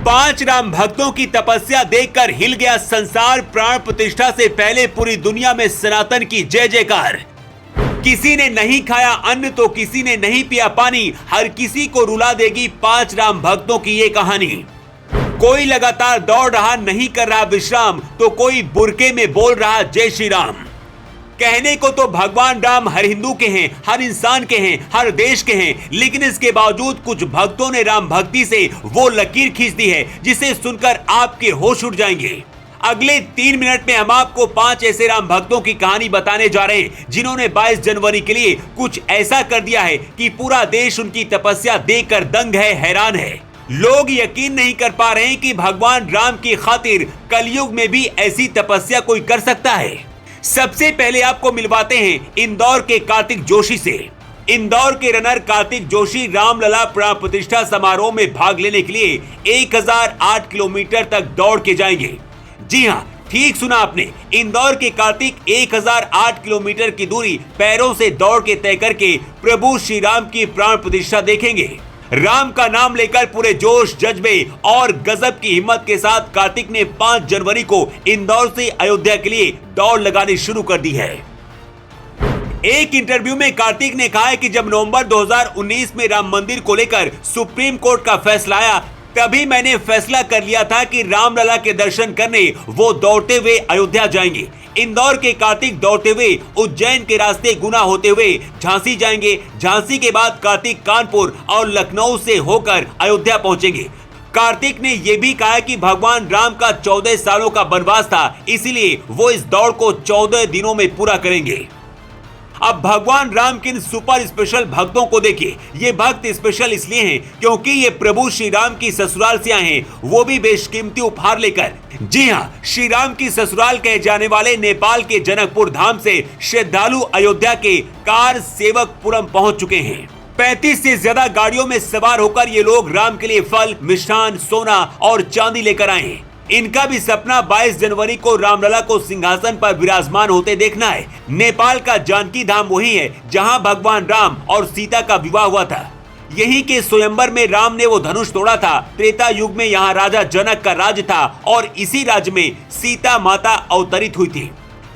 5 राम भक्तों की तपस्या देखकर हिल गया संसार। प्राण प्रतिष्ठा से पहले पूरी दुनिया में सनातन की जय जयकार। किसी ने नहीं खाया अन्न तो किसी ने नहीं पिया पानी, हर किसी को रुला देगी 5 राम भक्तों की ये कहानी। कोई लगातार दौड़ रहा, नहीं कर रहा विश्राम, तो कोई बुरके में बोल रहा जय श्री राम। कहने को तो भगवान राम हर हिंदू के हैं, हर इंसान के हैं, हर देश के हैं, लेकिन इसके बावजूद कुछ भक्तों ने राम भक्ति से वो लकीर खींच दी है जिसे सुनकर आपके होश उड़ जाएंगे। अगले 3 मिनट में हम आपको 5 ऐसे राम भक्तों की कहानी बताने जा रहे हैं जिन्होंने 22 जनवरी के लिए कुछ ऐसा कर दिया है कि पूरा देश उनकी तपस्या देखकर दंग है, हैरान है। लोग यकीन नहीं कर पा रहे हैं कि भगवान राम की खातिर कलयुग में भी ऐसी तपस्या कोई कर सकता है। सबसे पहले आपको मिलवाते हैं इंदौर के कार्तिक जोशी से। इंदौर के रनर कार्तिक जोशी रामलला प्राण प्रतिष्ठा समारोह में भाग लेने के लिए 1008 किलोमीटर तक दौड़ के जाएंगे। जी हां, ठीक सुना आपने, इंदौर के कार्तिक 1008 किलोमीटर की दूरी पैरों से दौड़ के तय करके प्रभु श्री राम की प्राण प्रतिष्ठा देखेंगे। राम का नाम लेकर पूरे जोश, जज्बे और गजब की हिम्मत के साथ कार्तिक ने 5 जनवरी को इंदौर से अयोध्या के लिए दौड़ लगानी शुरू कर दी है। एक इंटरव्यू में कार्तिक ने कहा है कि जब नवंबर 2019 में राम मंदिर को लेकर सुप्रीम कोर्ट का फैसला आया, तभी मैंने फैसला कर लिया था कि रामलला के दर्शन करने वो दौड़ते हुए अयोध्या जाएंगे। इंदौर के कार्तिक दौड़ते हुए उज्जैन के रास्ते गुना होते हुए झांसी जाएंगे। झांसी के बाद कार्तिक कानपुर और लखनऊ से होकर अयोध्या पहुंचेंगे। कार्तिक ने यह भी कहा कि भगवान राम का 14 सालों का वनवास था, इसीलिए वो इस दौड़ को 14 दिनों में पूरा करेंगे। अब भगवान राम के इन सुपर स्पेशल भक्तों को देखिए। ये भक्त स्पेशल इसलिए हैं क्योंकि ये प्रभु श्री राम की ससुराल से आए हैं, वो भी बेशकीमती उपहार लेकर। जी हाँ, श्री राम की ससुराल कहे जाने वाले नेपाल के जनकपुर धाम से श्रद्धालु अयोध्या के कार सेवकपुरम पहुंच चुके हैं। 35 से ज्यादा गाड़ियों में सवार होकर ये लोग राम के लिए फल, मिष्ठान, सोना और चांदी लेकर आए हैं। इनका भी सपना 22 जनवरी को रामलला को सिंहासन पर विराजमान होते देखना है। नेपाल का जानकी धाम वही है जहां भगवान राम और सीता का विवाह हुआ था। यहीं के स्वयंवर में राम ने वो धनुष तोड़ा था। त्रेता युग में यहाँ राजा जनक का राज था और इसी राज्य में सीता माता अवतरित हुई थी।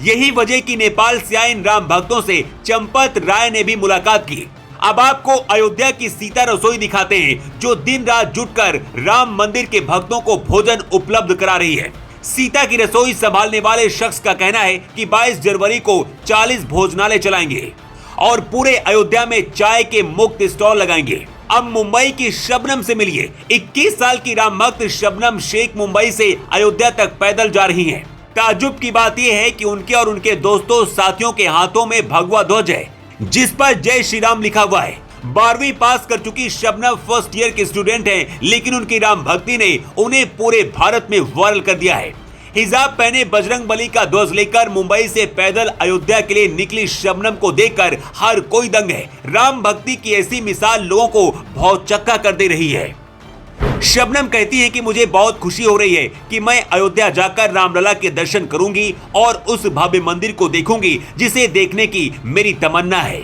यही वजह की नेपाल से आए इन राम भक्तों से चंपत राय ने भी मुलाकात की। अब आपको अयोध्या की सीता रसोई दिखाते हैं जो दिन रात जुटकर राम मंदिर के भक्तों को भोजन उपलब्ध करा रही है। सीता की रसोई संभालने वाले शख्स का कहना है कि 22 जनवरी को 40 भोजनालय चलाएंगे और पूरे अयोध्या में चाय के मुफ्त स्टॉल लगाएंगे। अब मुंबई की शबनम से मिलिए। 21 साल की राम भक्त शबनम शेख मुंबई से अयोध्या तक पैदल जा रही हैं। ताज्जुब की बात यह है कि उनके और उनके दोस्तों साथियों के हाथों में भगवा ध्वज है जिस पर जय श्री राम लिखा हुआ है। 12वीं पास कर चुकी शबनम फर्स्ट ईयर की स्टूडेंट हैं, लेकिन उनकी राम भक्ति ने उन्हें पूरे भारत में वायरल कर दिया है। हिजाब पहने बजरंगबली का ध्वज लेकर मुंबई से पैदल अयोध्या के लिए निकली शबनम को देखकर हर कोई दंग है। राम भक्ति की ऐसी मिसाल लोगों को भौचक्का कर दे रही है। शबनम कहती है कि मुझे बहुत खुशी हो रही है कि मैं अयोध्या जाकर रामलला के दर्शन करूंगी और उस भव्य मंदिर को देखूंगी जिसे देखने की मेरी तमन्ना है।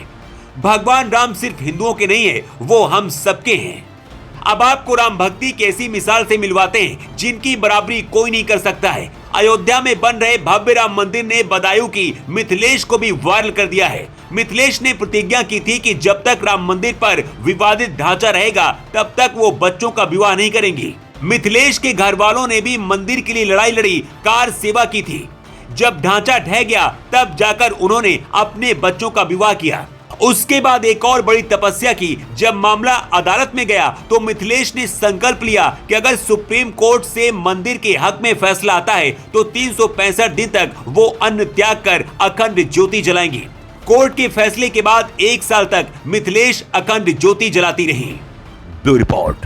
भगवान राम सिर्फ हिंदुओं के नहीं है, वो हम सबके हैं। अब आपको राम भक्ति की ऐसी मिसाल से मिलवाते हैं जिनकी बराबरी कोई नहीं कर सकता है। अयोध्या में बन रहे भव्य राम मंदिर ने बदायूं की मिथिलेश को भी वायरल कर दिया है। मिथिलेश ने प्रतिज्ञा की थी कि जब तक राम मंदिर पर विवादित ढांचा रहेगा तब तक वो बच्चों का विवाह नहीं करेंगी। मिथिलेश के घर वालों ने भी मंदिर के लिए लड़ाई लड़ी, कार सेवा की थी। जब ढांचा ढह गया तब जाकर उन्होंने अपने बच्चों का विवाह किया। उसके बाद एक और बड़ी तपस्या की। जब मामला अदालत में गया तो मिथिलेश ने संकल्प लिया कि अगर सुप्रीम कोर्ट से मंदिर के हक में फैसला आता है तो 365 दिन तक वो अन्न त्याग कर अखंड ज्योति जलाएंगी। कोर्ट के फैसले के बाद 1 साल तक मिथिलेश अखंड ज्योति जलाती रही। Bureau report.